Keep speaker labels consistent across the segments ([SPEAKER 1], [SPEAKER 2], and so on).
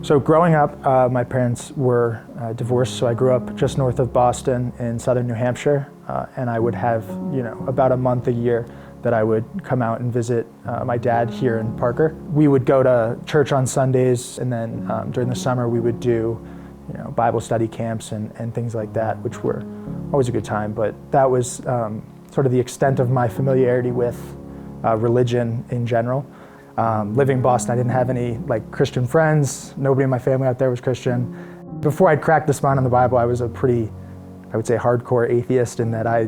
[SPEAKER 1] So growing up, my parents were divorced, so I grew up just north of Boston in southern New Hampshire, and I would have, about a month a year that I would come out and visit my dad here in Parker. We would go to church on Sundays, and then during the summer we would do, Bible study camps and things like that, which were always a good time. But that was sort of the extent of my familiarity with religion in general. Living in Boston, I didn't have any Christian friends. Nobody in my family out there was Christian. Before I'd cracked the spine on the Bible, I was a pretty, I would say, hardcore atheist in that I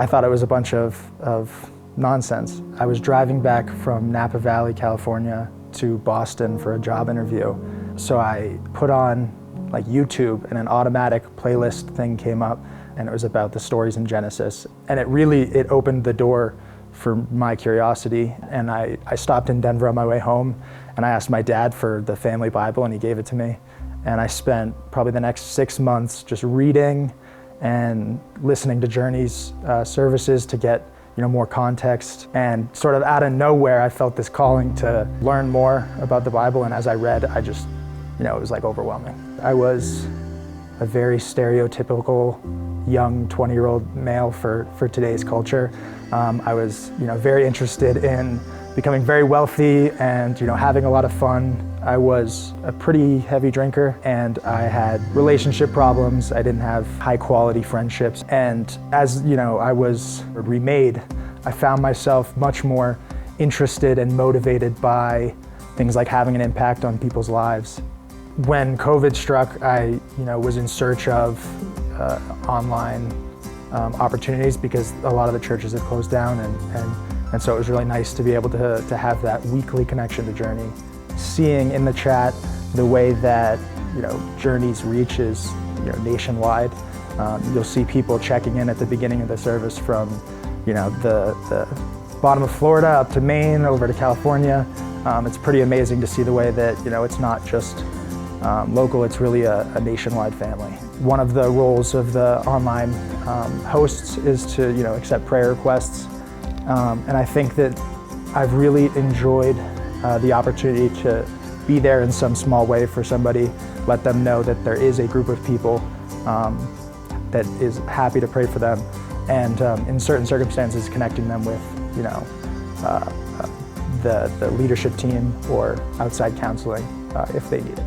[SPEAKER 1] thought it was a bunch of nonsense. I was driving back from Napa Valley, California to Boston for a job interview. So I put on YouTube, and an automatic playlist thing came up, and it was about the stories in Genesis. And it opened the door for my curiosity, and I stopped in Denver on my way home, and I asked my dad for the family Bible, and he gave it to me. And I spent probably the next 6 months just reading and listening to Journey's services to get more context. And sort of out of nowhere, I felt this calling to learn more about the Bible, and as I read, I just, it was overwhelming. I was a very stereotypical young 20-year-old male for today's culture. I was very interested in becoming very wealthy and having a lot of fun. I was a pretty heavy drinker, and I had relationship problems. I didn't have high quality friendships. And as I was remade, I found myself much more interested and motivated by things like having an impact on people's lives. When COVID struck, I was in search of online opportunities because a lot of the churches had closed down, and so it was really nice to be able to have that weekly connection to Journey. Seeing in the chat the way that Journey's reach is nationwide. You'll see people checking in at the beginning of the service from the bottom of Florida up to Maine over to California. It's pretty amazing to see the way that it's not just local, it's really a nationwide family. One of the roles of the online hosts is to accept prayer requests, and I think that I've really enjoyed the opportunity to be there in some small way for somebody, let them know that there is a group of people that is happy to pray for them, and in certain circumstances connecting them with the leadership team or outside counseling if they need it.